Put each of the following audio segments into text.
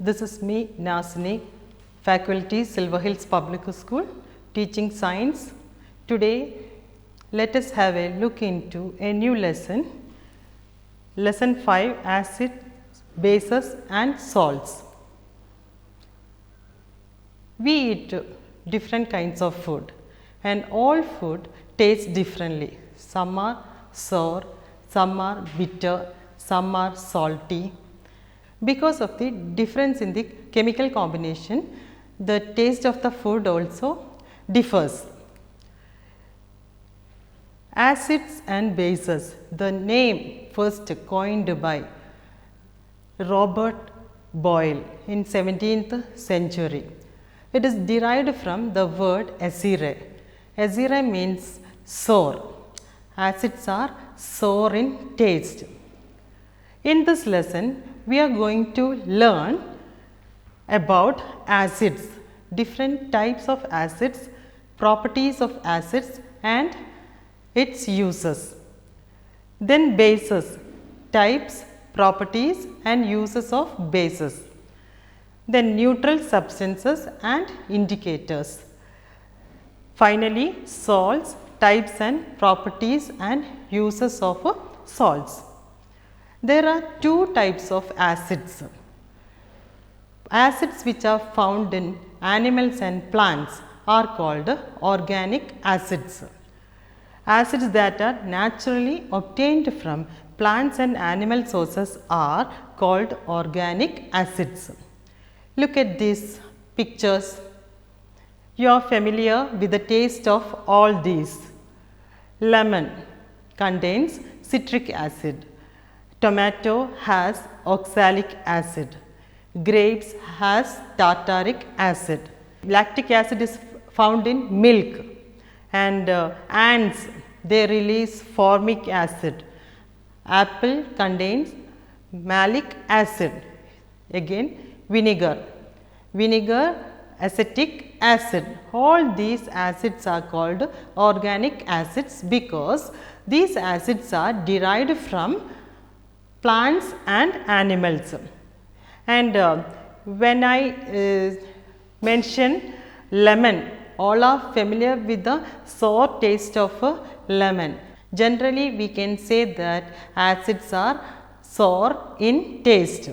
This is me, Nasini, Faculty, Silver Hills Public School, teaching science. Today, let us have a look into a new lesson, lesson 5, acids, bases and salts. We eat different kinds of food and all food tastes differently. Some are sour, some are bitter, some are salty. Because of the difference in the chemical combination, the taste of the food also differs. Acids and bases, the name first coined by Robert Boyle in 17th century. It is derived from the word acere. Acere means sour. Acids are sour in taste. In this lesson, we are going to learn about acids, different types of acids, properties of acids and its uses. Then bases, types, properties and uses of bases. Then neutral substances and indicators. Finally, salts, types and properties and uses of salts. There are two types of acids. Acids which are found in animals and plants are called organic acids. Acids that are naturally obtained from plants and animal sources are called organic acids. Look at these pictures. You are familiar with the taste of all these. Lemon contains citric acid. Tomato has oxalic acid. Grapes has tartaric acid. Lactic acid is found in milk. And ants, they release formic acid. Apple contains malic acid. Again, vinegar. Vinegar, acetic acid. All these acids are called organic acids because these acids are derived from plants and animals. And when I mention lemon, all are familiar with the sour taste of lemon. Generally, we can say that acids are sour in taste.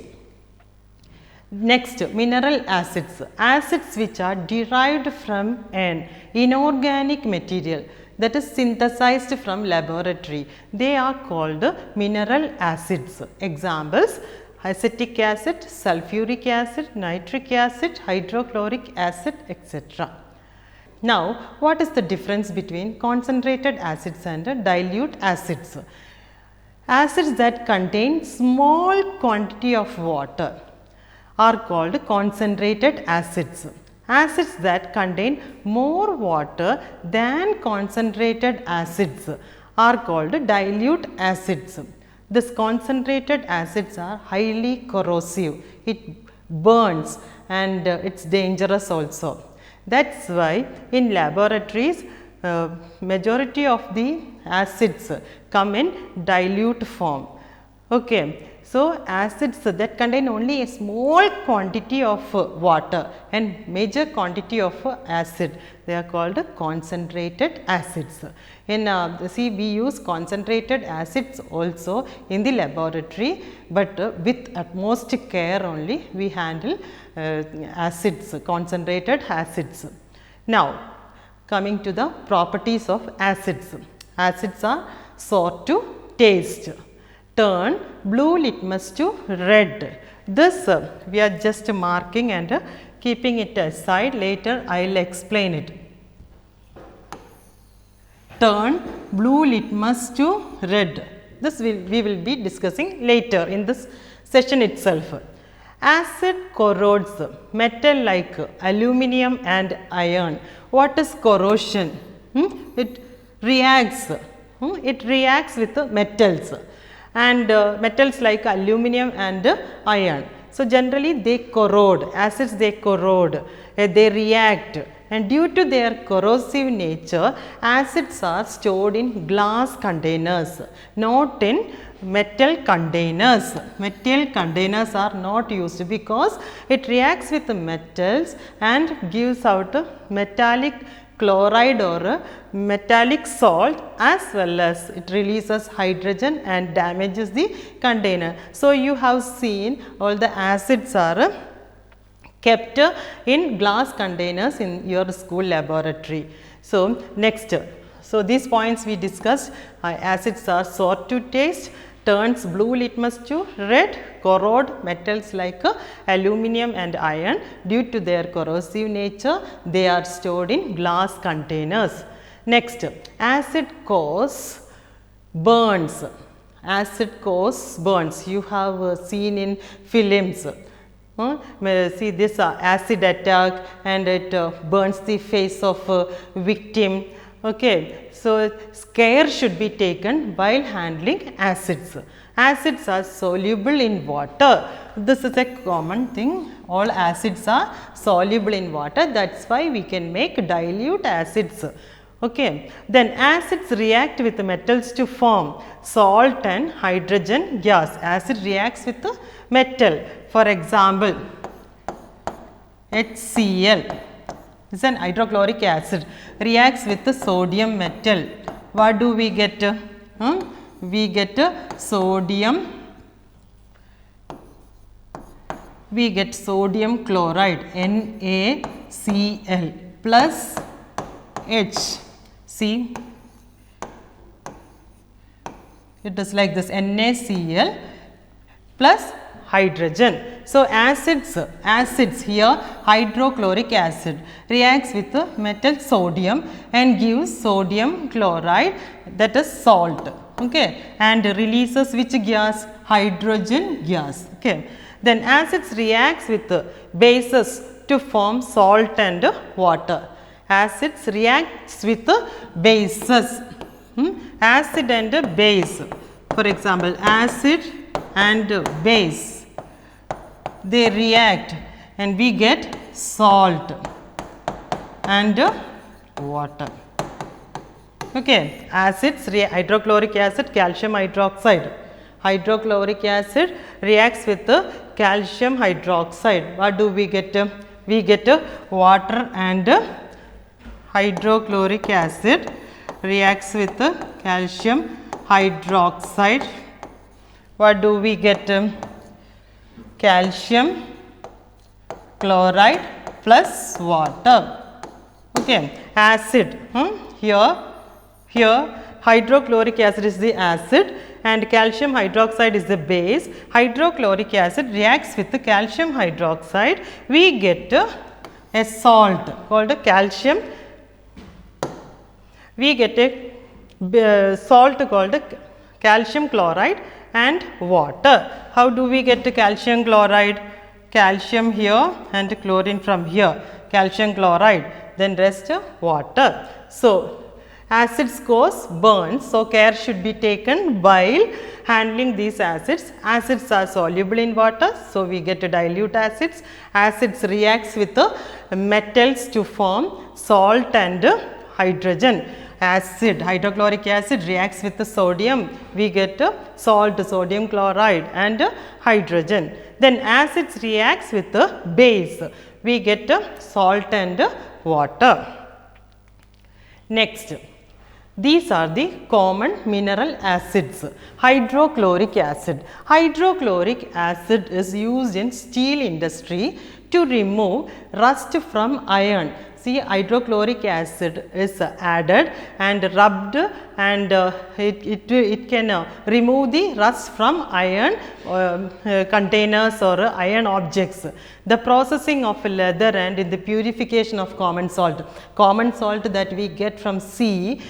Next, mineral acids, acids which are derived from an inorganic material, that is synthesized from laboratory. They are called mineral acids. Examples: acetic acid, sulfuric acid, nitric acid, hydrochloric acid, etc. Now, what is the difference between concentrated acids and dilute acids? Acids that contain small quantity of water are called concentrated acids. Acids that contain more water than concentrated acids are called dilute acids. These concentrated acids are highly corrosive. It burns and it's dangerous also. That's why in laboratories, majority of the acids come in dilute form. Okay. So, acids that contain only a small quantity of water and major quantity of acid, they are called concentrated acids. In see, we use concentrated acids also in the laboratory, but with utmost care only we handle acids, concentrated acids. Now, coming to the properties of acids. Acids are sour to taste. Turn blue litmus to red. This we are just marking and keeping it aside. Later I will explain it. Turn blue litmus to red. This we will be discussing later in this session itself. Acid corrodes metal like aluminum and iron. What is corrosion? It reacts. It reacts with the metals. And metals like aluminum and iron. So, generally they corrode, acids they corrode, they react and due to their corrosive nature, acids are stored in glass containers, not in metal containers. Metal containers are not used because it reacts with the metals and gives out a metallic chloride or a metallic salt, as well as it releases hydrogen and damages the container. So, you have seen all the acids are kept in glass containers in your school laboratory. So, next, so these points we discussed, acids are sour to taste, turns blue litmus to red, corrode metals like aluminum and iron. Due to their corrosive nature, they are stored in glass containers. Next, acid cause burns. Acid cause burns. You have seen in films. See this acid attack, and it burns the face of victim. Okay, so care should be taken while handling acids. Acids are soluble in water. This is a common thing. All acids are soluble in water. That's why we can make dilute acids. Okay, then acids react with the metals to form salt and hydrogen gas. Acid reacts with the metal. For example, HCl is an hydrochloric acid, reacts with the sodium metal. What do we get? We get sodium. We get sodium chloride, NaCl plus H. See, it is like this, NaCl plus hydrogen. So, acids here, hydrochloric acid reacts with the metal sodium and gives sodium chloride, that is salt, okay, and releases which gas? Hydrogen gas. Okay. Then acids reacts with the bases to form salt and water. Acids reacts with the bases, acid and base. For example, acid and base, they react and we get salt and water. Okay. Acids, hydrochloric acid, calcium hydroxide. Hydrochloric acid reacts with the calcium hydroxide. What do we get? We get water, and hydrochloric acid reacts with the calcium hydroxide. What do we get? Calcium chloride plus water. Okay. Acid, here hydrochloric acid is the acid and calcium hydroxide is the base. Hydrochloric acid reacts with the calcium hydroxide. We get a salt called a calcium. We get a salt called a calcium chloride and water. How do we get calcium chloride? Calcium here and chlorine from here, calcium chloride, then rest water. So, acids cause burns, so care should be taken while handling these acids. Acids are soluble in water, so we get dilute acids. Acids reacts with the metals to form salt and hydrogen. Acid, hydrochloric acid reacts with the sodium, we get salt, sodium chloride and hydrogen. Then acids reacts with the base, we get salt and water. Next, these are the common mineral acids. Hydrochloric acid. Hydrochloric acid is used in steel industry to remove rust from iron. See, hydrochloric acid is added and rubbed, and it can remove the rust from iron containers or iron objects. The processing of leather and in the purification of common salt. Common salt that we get from sea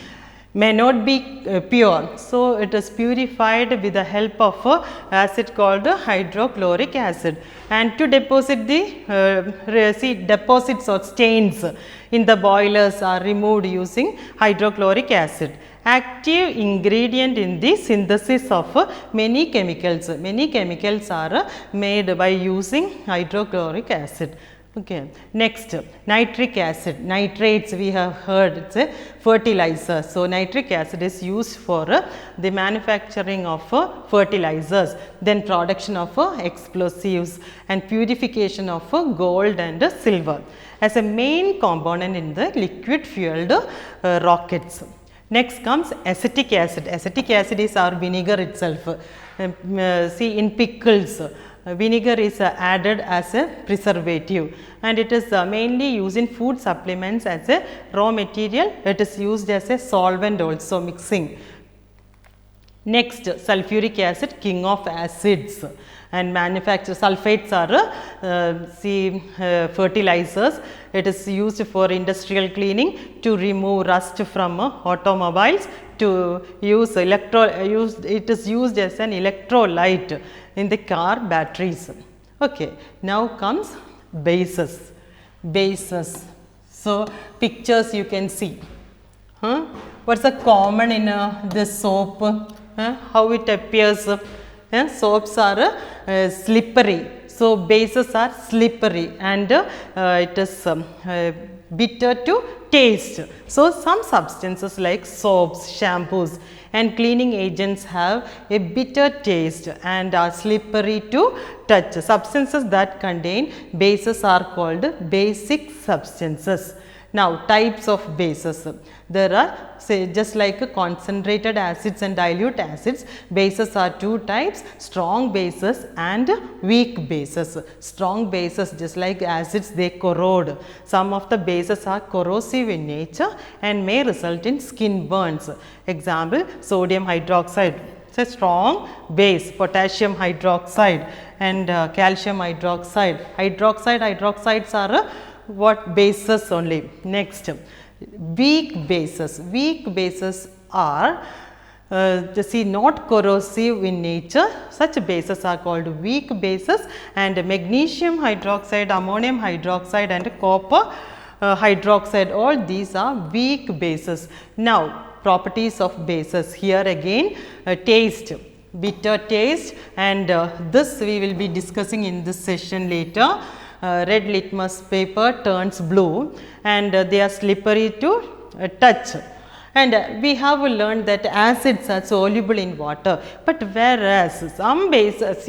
may not be pure. So, it is purified with the help of a acid called hydrochloric acid, and to deposit the deposits or stains in the boilers are removed using hydrochloric acid. Active ingredient in the synthesis of many chemicals. Many chemicals are made by using hydrochloric acid. Okay. Next, nitric acid, nitrates we have heard it's a fertilizer. So, nitric acid is used for the manufacturing of fertilizers, then production of explosives and purification of gold and silver as a main component in the liquid fueled rockets. Next comes acetic acid. Acetic acid is our vinegar itself. See in pickles, vinegar is added as a preservative, and it is mainly used in food supplements as a raw material. It is used as a solvent also mixing. Next, sulfuric acid, king of acids, and manufacture sulfates are fertilizers. It is used for industrial cleaning, to remove rust from automobiles, to use it is used as an electrolyte in the car batteries. Okay. Now comes bases. Bases. So, pictures you can see. What's the common in this soap? How it appears? Soaps are slippery. So, bases are slippery, and it is bitter to taste. So, some substances like soaps, shampoos and cleaning agents have a bitter taste and are slippery to touch. Substances that contain bases are called basic substances. Now, types of bases. There are, say, just like concentrated acids and dilute acids, bases are two types: strong bases and weak bases. Strong bases, just like acids, they corrode. Some of the bases are corrosive in nature and may result in skin burns. Example, sodium hydroxide. It's a strong base. Potassium hydroxide and calcium hydroxide. Hydroxides are what bases only. Next, weak bases. Weak bases are not corrosive in nature. Such bases are called weak bases, and magnesium hydroxide, ammonium hydroxide and copper hydroxide, all these are weak bases. Now, properties of bases. Here again, taste, bitter taste, and this we will be discussing in this session later. Red litmus paper turns blue, and they are slippery to touch. And we have learned that acids are soluble in water, but whereas some bases,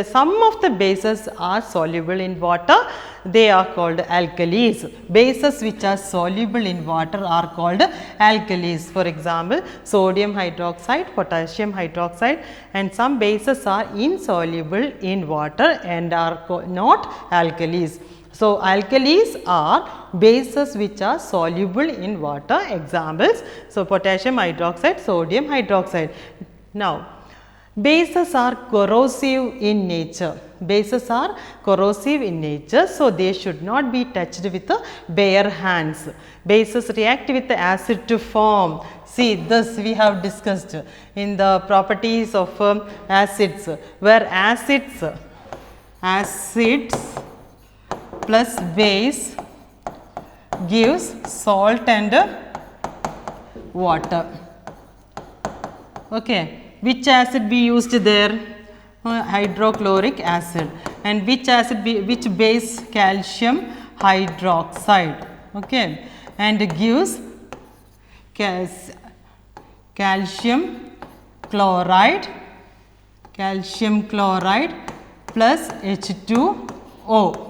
some of the bases are soluble in water, they are called alkalis. Bases which are soluble in water are called alkalis. For example, sodium hydroxide, potassium hydroxide, and some bases are insoluble in water and are not alkalis. So, alkalis are bases which are soluble in water. Examples, so potassium hydroxide, sodium hydroxide. Now, bases are corrosive in nature. Bases are corrosive in nature, so they should not be touched with bare hands. Bases react with acid to form. See, this we have discussed in the properties of acids, where acids plus base gives salt and water. Okay. Which acid we used there? Hydrochloric acid. And which base? Calcium hydroxide. Okay. And gives calcium chloride plus H2O.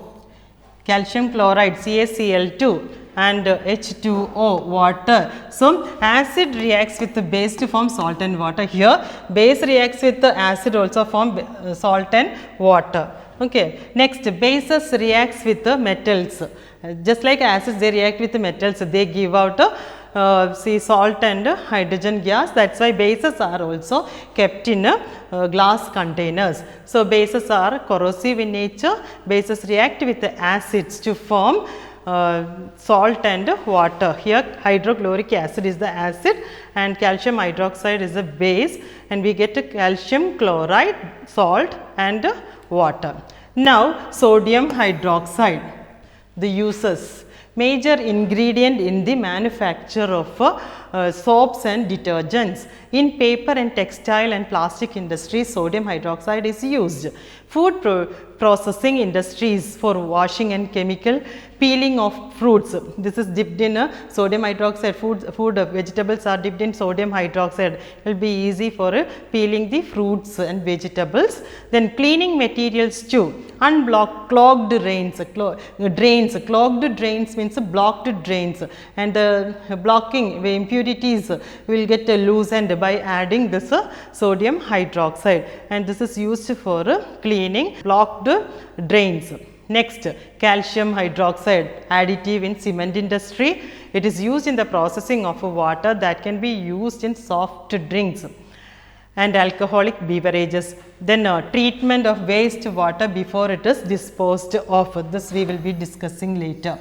Calcium chloride, CaCl2, and H2O, water. So, acid reacts with the base to form salt and water. Here, base reacts with the acid also form salt and water. Okay. Next, bases reacts with the metals. Just like acids, they react with the metals. They give out salt and hydrogen gas. That's why bases are also kept in glass containers. So, bases are corrosive in nature. Bases react with the acids to form salt and water. Here hydrochloric acid is the acid and calcium hydroxide is the base, and we get calcium chloride, salt and water. Now, sodium hydroxide, the uses. Major ingredient in the manufacture of soaps and detergents. In paper and textile and plastic industries, sodium hydroxide is used. Food processing industries for washing and chemical peeling of fruits. This is dipped in sodium hydroxide. Vegetables are dipped in sodium hydroxide. It will be easy for peeling the fruits and vegetables. Then cleaning materials too. Clogged drains. Clogged drains means blocked drains, and the blocking impurities will get loosened by adding this sodium hydroxide, and this is used for cleaning blocked drains. Next, calcium hydroxide, additive in cement industry. It is used in the processing of water that can be used in soft drinks and alcoholic beverages. Then treatment of waste water before it is disposed of. This we will be discussing later.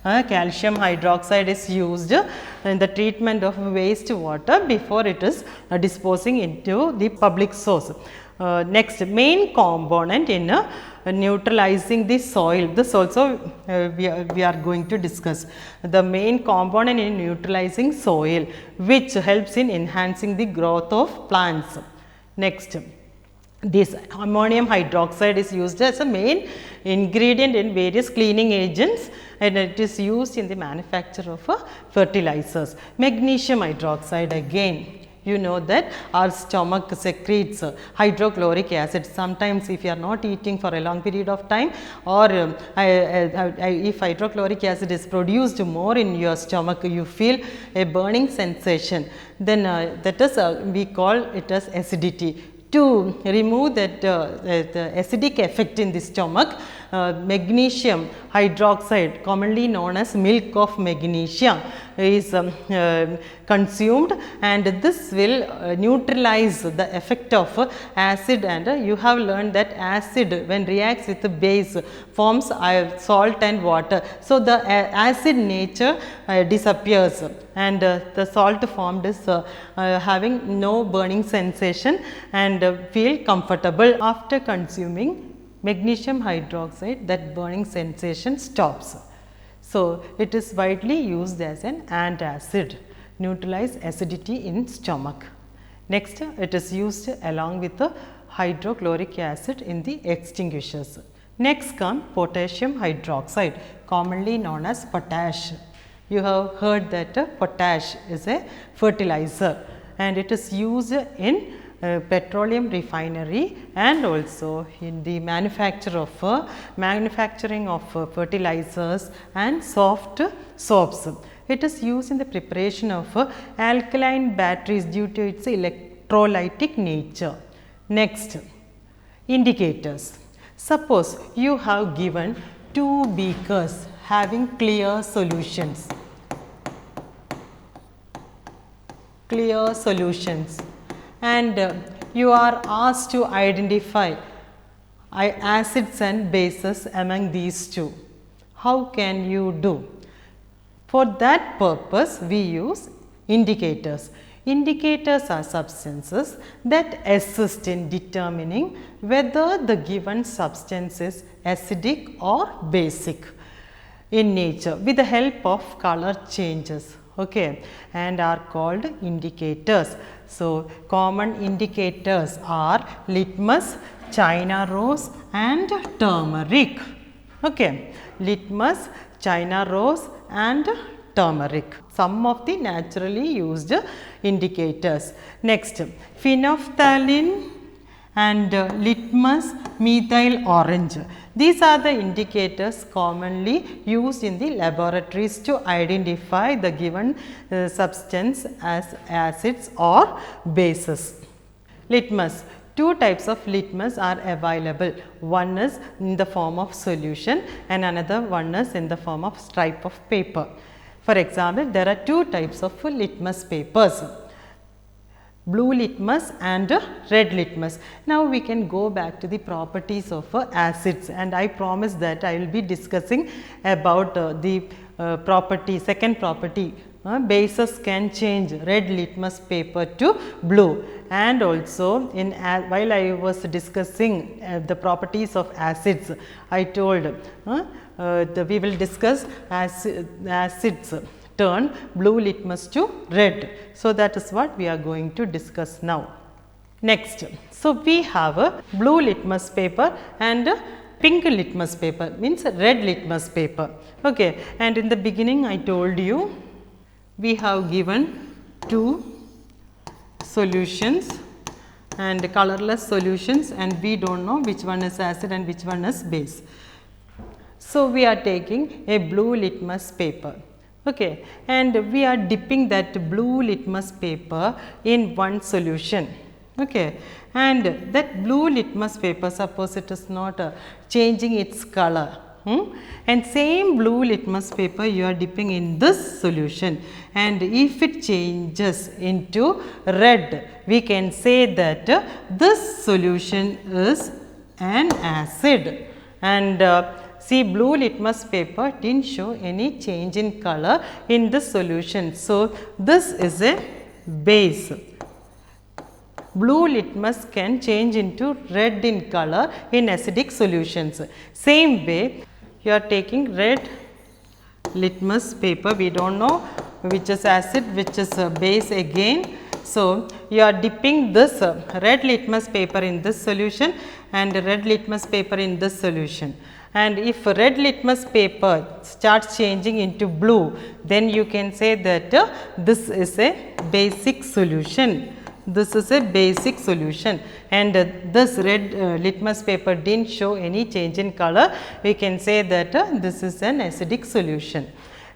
Calcium hydroxide is used in the treatment of waste water before it is disposing into the public source. Next, main component in neutralizing the soil. This also we are going to discuss. The main component in neutralizing soil, which helps in enhancing the growth of plants. Next, this ammonium hydroxide is used as a main ingredient in various cleaning agents, and it is used in the manufacture of fertilizers. Magnesium hydroxide, again, you know that our stomach secretes hydrochloric acid. Sometimes if you are not eating for a long period of time, or if hydrochloric acid is produced more in your stomach, you feel a burning sensation, then that is we call it as acidity. To remove that the acidic effect in the stomach, magnesium hydroxide, commonly known as milk of magnesia, is consumed, and this will neutralize the effect of acid. And you have learned that acid, when reacts with the base, forms salt and water. So, the acid nature disappears, and the salt formed is having no burning sensation and feel comfortable. After consuming magnesium hydroxide, that burning sensation stops. So, it is widely used as an antacid, neutralize acidity in stomach. Next, it is used along with the hydrochloric acid in the extinguishers. Next come potassium hydroxide, commonly known as potash. You have heard that potash is a fertilizer, and it is used in petroleum refinery and also in the manufacturing of fertilizers and soft soaps. It is used in the preparation of alkaline batteries due to its electrolytic nature. Next, indicators. Suppose you have given two beakers having clear solutions. And you are asked to identify acids and bases among these two. How can you do? For that purpose, we use indicators. Indicators are substances that assist in determining whether the given substance is acidic or basic in nature with the help of color changes, okay, and are called indicators. So, common indicators are litmus, China rose and turmeric. Okay. Litmus, China rose and turmeric, some of the naturally used indicators. Next, phenolphthalein and litmus methyl orange. These are the indicators commonly used in the laboratories to identify the given substance as acids or bases. Litmus. Two types of litmus are available. One is in the form of solution and another one is in the form of stripe of paper. For example, there are two types of litmus papers, blue litmus and red litmus. Now, we can go back to the properties of acids, and I promise that I will be discussing about the second property. Bases can change red litmus paper to blue, and also while I was discussing the properties of acids, I told we will discuss acids turn blue litmus to red. So, that is what we are going to discuss now. Next, so we have a blue litmus paper and a pink litmus paper, means red litmus paper. Okay. And in the beginning I told you we have given two solutions and colorless solutions, and we do not know which one is acid and which one is base. So, we are taking a blue litmus paper, okay, and we are dipping that blue litmus paper in one solution, okay, and that blue litmus paper, suppose it is not changing its color, and same blue litmus paper you are dipping in this solution, and if it changes into red, we can say that this solution is an acid. And see, blue litmus paper did not show any change in color in this solution. So, this is a base. Blue litmus can change into red in color in acidic solutions. Same way, you are taking red litmus paper, we do not know which is acid, which is base again. So, you are dipping this red litmus paper in this solution and red litmus paper in this solution. And if red litmus paper starts changing into blue, then you can say that this is a basic solution. This is a basic solution, and this red litmus paper did not show any change in color. We can say that this is an acidic solution.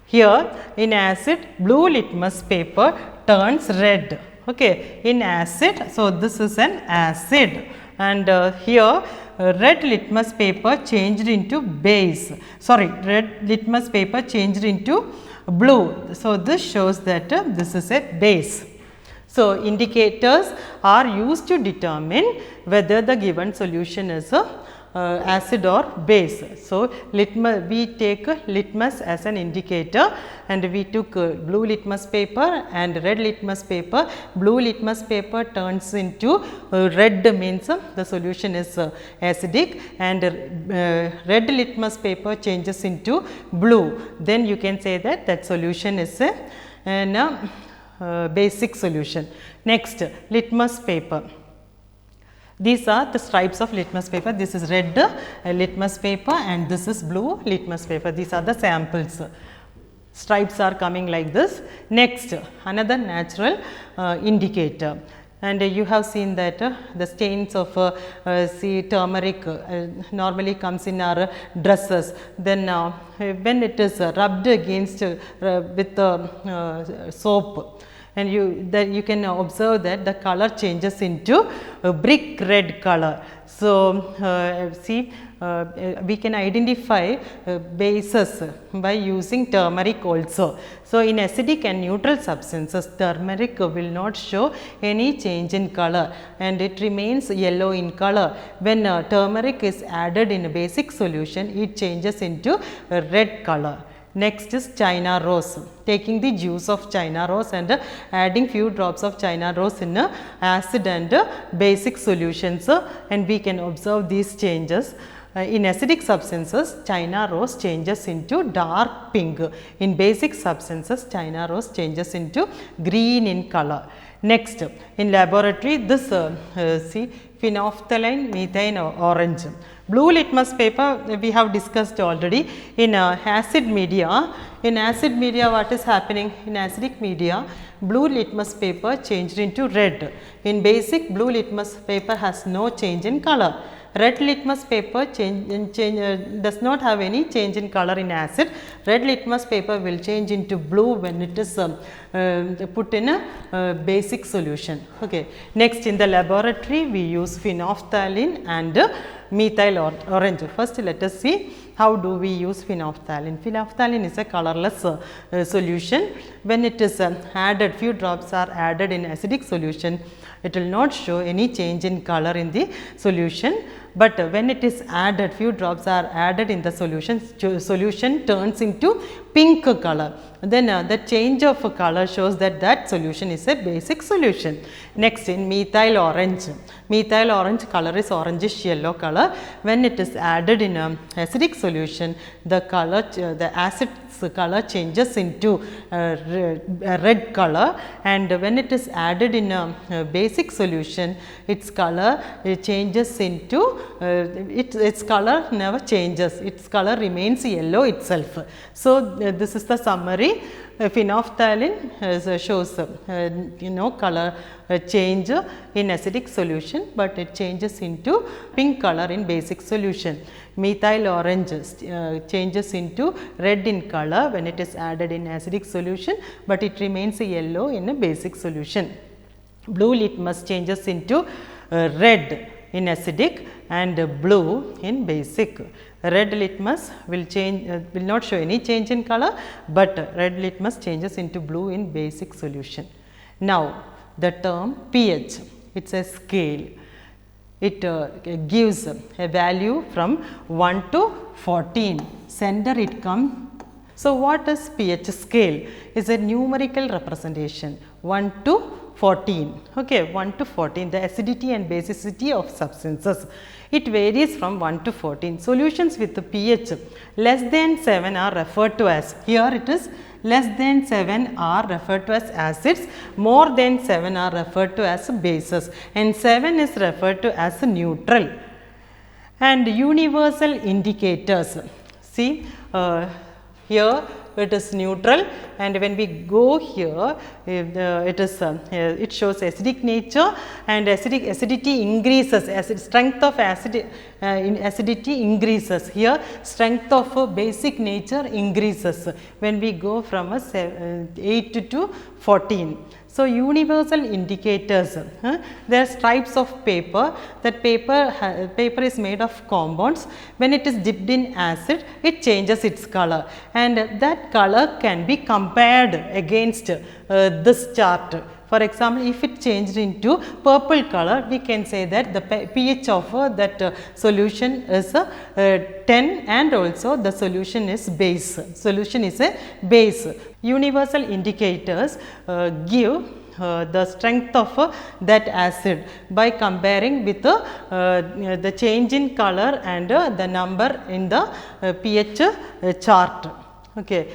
Here in acid, blue litmus paper turns red, okay, in acid. So, this is an acid, and here red litmus paper changed into base, sorry, red litmus paper changed into blue. So, this shows that this is a base. So, indicators are used to determine whether the given solution is a acid or base. So, we take litmus as an indicator, and we took blue litmus paper and red litmus paper. Blue litmus paper turns into red, means the solution is acidic, and red litmus paper changes into blue. Then you can say that that solution is an basic solution. Next, litmus paper. These are the stripes of litmus paper. This is red litmus paper and this is blue litmus paper. These are the samples. Stripes are coming like this. Next, another natural indicator. And you have seen that the stains of see turmeric normally comes in our dresses. Then when it is rubbed against with soap, and you can observe that the color changes into a brick red color. So, see, we can identify bases by using turmeric also. So, in acidic and neutral substances, turmeric will not show any change in color and it remains yellow in color. When turmeric is added in a basic solution, it changes into a red color. Next is China rose. Taking the juice of China rose and adding few drops of China rose in acid and basic solutions, and we can observe these changes. In acidic substances, China rose changes into dark pink. In basic substances, China rose changes into green in color. Next, in laboratory, this see, phenolphthalein methane orange. Blue litmus paper we have discussed already. In acid media, what is happening? In acidic media, blue litmus paper changed into red. In basic, blue litmus paper has no change in color. Red litmus paper does not have any change in color in acid. Red litmus paper will change into blue when it is put in a basic solution. Okay. Next, in the laboratory, we use phenolphthalein and methyl orange. First, let us see how do we use phenolphthalein. Phenolphthalein is a colorless solution. When it is added, few drops are added in acidic solution, it will not show any change in color in the solution. but when it is added, few drops are added in the solution, solution turns into pink color. Then the change of color shows that that solution is a basic solution. Next, in methyl orange color is orangish yellow color. When it is added in a acidic solution, the color, the acid's color changes into red color, and when it is added in a basic solution, its color changes into its color never changes, its color remains yellow itself. So this is the summary. Phenolphthalein shows color change in acidic solution, but it changes into pink color in basic solution. Methyl orange changes into red in color when it is added in acidic solution, but it remains yellow in a basic solution. Blue litmus changes into red in acidic and blue in basic. Red litmus will change, will not show any change in color, but red litmus changes into blue in basic solution. Now, the term pH, it is a scale. It gives a value from 1 to 14. Center it comes. So, what is pH scale? Is a numerical representation 1 to 14. Okay, 1 to 14, the acidity and basicity of substances. It varies from 1 to 14. Solutions with the pH less than 7 are referred to as, here it is less than 7 are referred to as acids, more than 7 are referred to as bases, and 7 is referred to as neutral. And universal indicators, see here it is neutral, and when we go here it is it shows acidic nature, and acidity increases, strength of acidity increases. Here strength of basic nature increases when we go from a 8 to 14. So, universal indicators, there are stripes of paper, that paper is made of compounds. When it is dipped in acid, it changes its color, and that color can be compared against this chart. For example, if it changed into purple color, we can say that the pH of that solution is 10, and also the solution is base. Solution is a base. Universal indicators give the strength of that acid by comparing with the change in color and the number in the pH chart. Okay.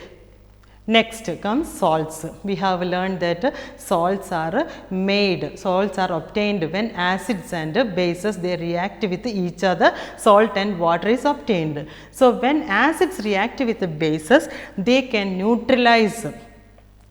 Next comes salts. We have learned that salts are made, salts are obtained when acids and bases they react with each other, salt and water is obtained. So, when acids react with the bases, they can neutralize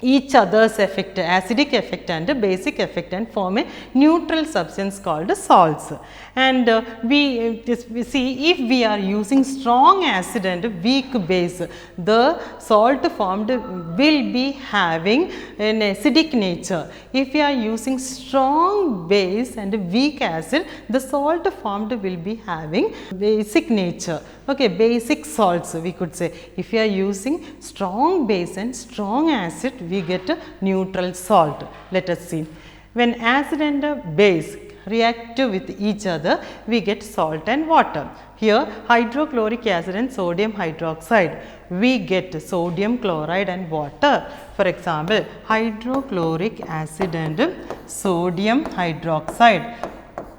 each other's effect, acidic effect and basic effect, and form a neutral substance called salts. And we see, if we are using strong acid and weak base, the salt formed will be having an acidic nature. If we are using strong base and weak acid, the salt formed will be having basic nature. Okay, basic salts we could say. If we are using strong base and strong acid, we get a neutral salt. Let us see. When acid and base react with each other, we get salt and water. Here hydrochloric acid and sodium hydroxide, we get sodium chloride and water. For example, hydrochloric acid and sodium hydroxide.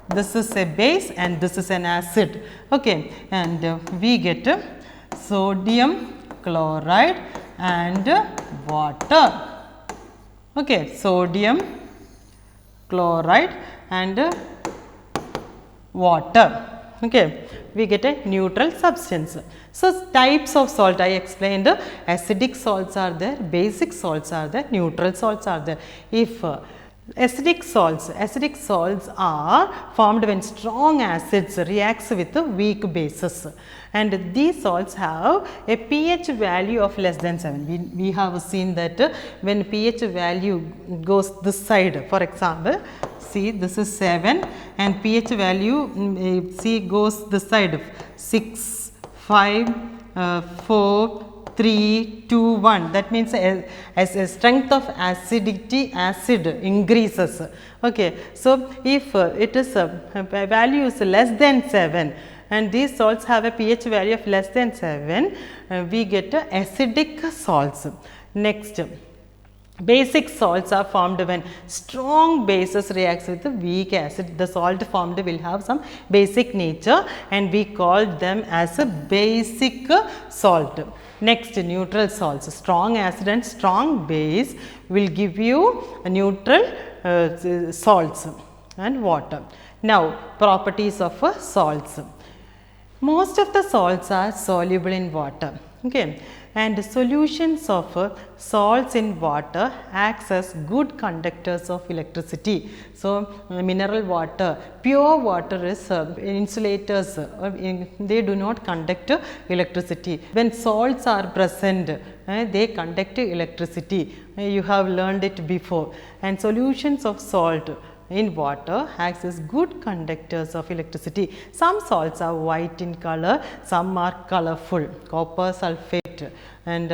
This is a base and this is an acid. Okay, and we get sodium chloride and water. Okay, sodium chloride and water. Okay, we get a neutral substance. So, types of salt I explained, acidic salts are there, basic salts are there, neutral salts are there. If acidic salts are formed when strong acids reacts with weak bases, and these salts have a pH value of less than 7. We have seen that when pH value goes this side, for example, see this is 7 and pH value see goes this side 6, 5, 4, 3, 2, 1. That means as a strength of acidity, acid increases. Okay. So, if it is value is less than 7 and these salts have a pH value of less than 7, we get acidic salts. Next, basic salts are formed when strong bases reacts with the weak acid. The salt formed will have some basic nature and we call them as a basic salt. Next, neutral salts. Strong acid and strong base will give you a neutral salts and water. Now, properties of salts. Most of the salts are soluble in water. Okay. And solutions of salts in water acts as good conductors of electricity. So, mineral water, pure water is insulators, they do not conduct electricity. When salts are present, they conduct electricity. You have learned it before. And solutions of salt in water acts as good conductors of electricity. Some salts are white in color, some are colorful. Copper sulfate and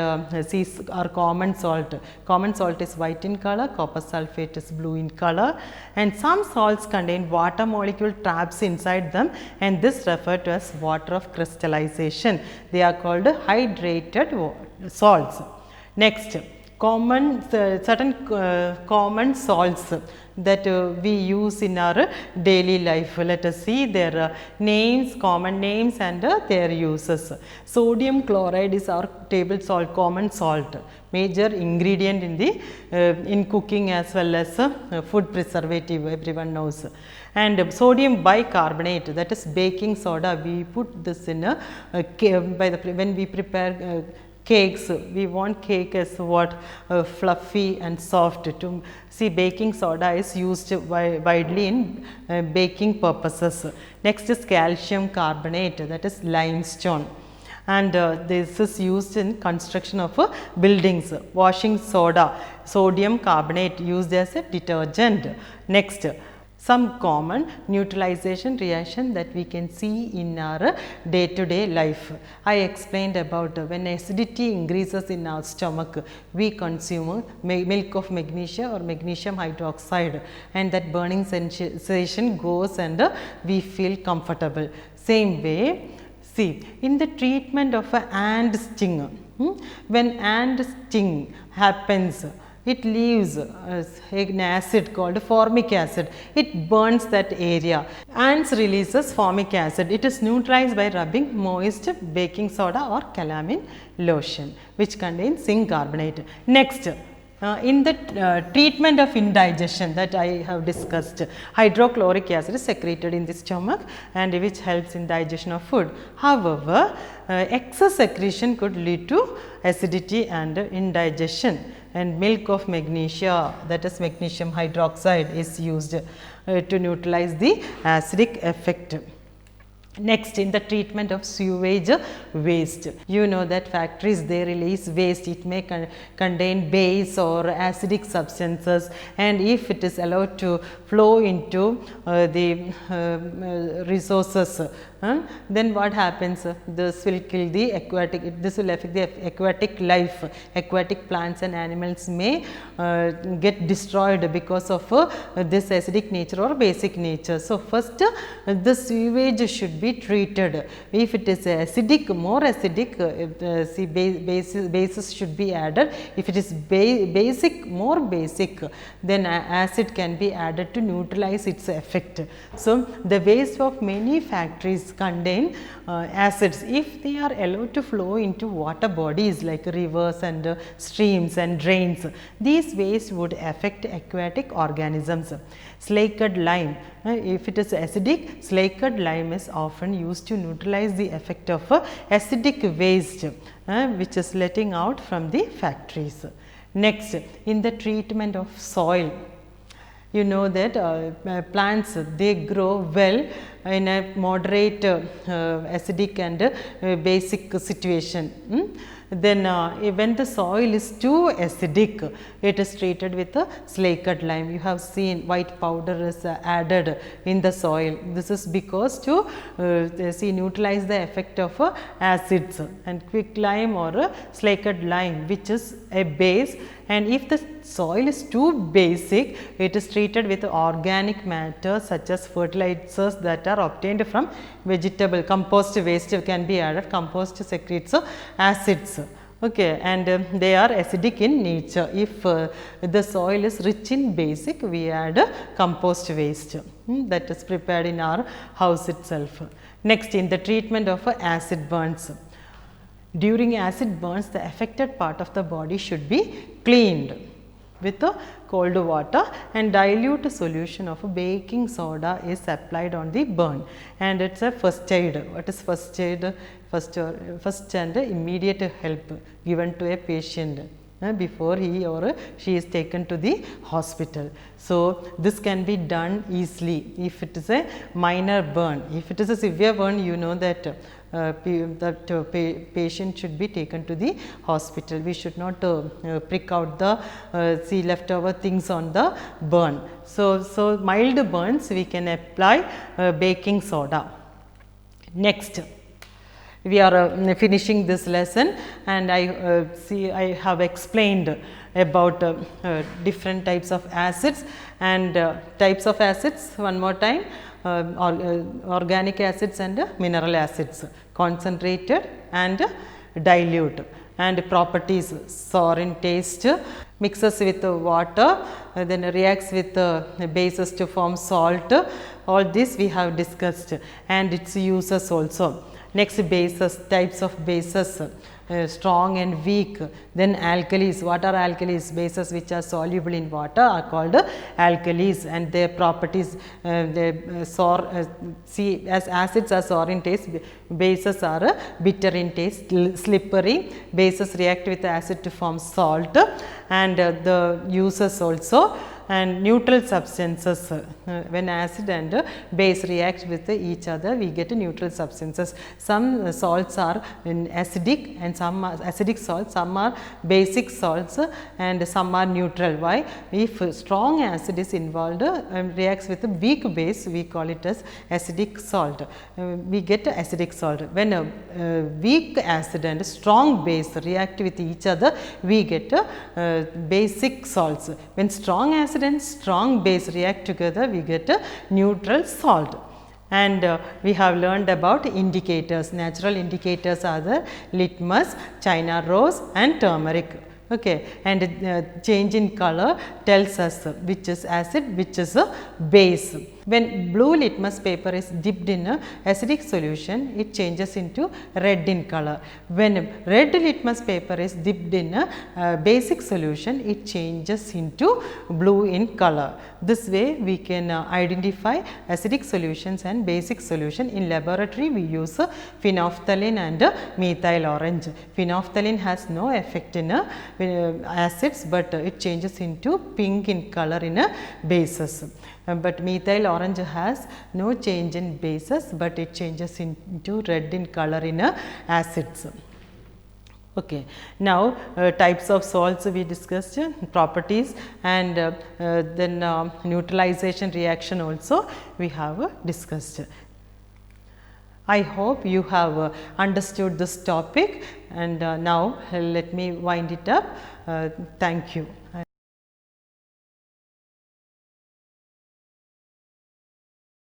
these are common salt. Common salt is white in color, copper sulfate is blue in color, and some salts contain water molecule traps inside them, and this referred to as water of crystallization. They are called hydrated salts. Next, certain common salts that we use in our daily life. Let us see their names, common names and their uses. Sodium chloride is our table salt, common salt, major ingredient in the in cooking as well as food preservative, everyone knows. And sodium bicarbonate, that is baking soda, we put this in a when we prepare cakes, we want cake as what fluffy and soft. To see, baking soda is used widely in baking purposes. Next is calcium carbonate, that is limestone, and this is used in construction of buildings. Washing soda, sodium carbonate, used as a detergent. Next, some common neutralization reaction that we can see in our day-to-day life. I explained about when acidity increases in our stomach, we consume milk of magnesia or magnesium hydroxide, and that burning sensation goes and we feel comfortable. Same way, see, in the treatment of an ant sting, when ant sting happens, it leaves an acid called formic acid. It burns that area. Ants releases formic acid. It is neutralized by rubbing moist baking soda or calamine lotion, which contains zinc carbonate. Next, in the treatment of indigestion that I have discussed, hydrochloric acid is secreted in the stomach and which helps in digestion of food. However, excess secretion could lead to acidity and indigestion, and milk of magnesia, that is magnesium hydroxide, is used to neutralize the acidic effect. Next, in the treatment of sewage waste, you know that factories, they release waste. It may contain base or acidic substances, and if it is allowed to flow into the resources, then what happens? This will kill the aquatic, this will affect the aquatic life. Aquatic plants and animals may get destroyed because of this acidic nature or basic nature. So, first the sewage should be treated. If it is acidic, more acidic, bases should be added. If it is basic, more basic, then acid can be added to neutralize its effect. So, the waste of many factories contain acids. If they are allowed to flow into water bodies like rivers and streams and drains, these waste would affect aquatic organisms. Slaked lime, if it is acidic, slaked lime is often used to neutralize the effect of acidic waste which is letting out from the factories. Next, in the treatment of soil, you know that plants, they grow well in a moderate acidic and basic situation. Then when the soil is too acidic, it is treated with a slaked lime. You have seen white powder is added in the soil. This is because to neutralize the effect of acids, and quicklime or slaked lime, which is a base, and if the soil is too basic, it is treated with organic matter such as fertilizers that are obtained from vegetable. Compost waste can be added. Compost secretes acids. Okay, and they are acidic in nature. If the soil is rich in basic, we add compost waste that is prepared in our house itself. Next, in the treatment of acid burns. During acid burns, the affected part of the body should be cleaned with cold water, and dilute solution of baking soda is applied on the burn, and it is a first aid. What is first aid? First and immediate help given to a patient before he or she is taken to the hospital. So, this can be done easily if it is a minor burn. If it is a severe burn, you know that patient should be taken to the hospital. We should not prick out the leftover things on the burn. So, mild burns we can apply baking soda. Next, we are finishing this lesson, and I have explained about different types of acids, and types of acids one more time: organic acids and mineral acids, concentrated and dilute, and properties: sour in taste, mixes with water, then reacts with bases to form salt. All this we have discussed, and its uses also. Next, bases, types of bases: strong and weak. Then alkalis. What are alkalis? Bases which are soluble in water are called alkalis, and their properties, see, as acids are sour in taste, bases are bitter in taste, slippery. Bases react with acid to form salt, and the uses also. And neutral substances, when acid and base react with each other, we get neutral substances. Some salts are acidic, and some are acidic salts, some are basic salts, and some are neutral. Why? If strong acid is involved and reacts with a weak base, we call it as acidic salt. We get acidic salt. When a weak acid and strong base react with each other, we get basic salts. When strong acid and strong base react together, we get a neutral salt. And we have learned about indicators. Natural indicators are the litmus, China rose, and turmeric. Okay, and change in color tells us which is acid, which is a base. When blue litmus paper is dipped in a acidic solution, it changes into red in color. When red litmus paper is dipped in a basic solution, it changes into blue in color. This way we can identify acidic solutions and basic solution. In laboratory, we use phenolphthalein and methyl orange. Phenolphthalein has no effect in acids, but it changes into pink in color in bases. But methyl orange has no change in bases, but it changes into red in color in acids. Okay. Now, types of salts we discussed, properties, and then neutralization reaction also we have discussed. I hope you have understood this topic, and now let me wind it up. Thank you.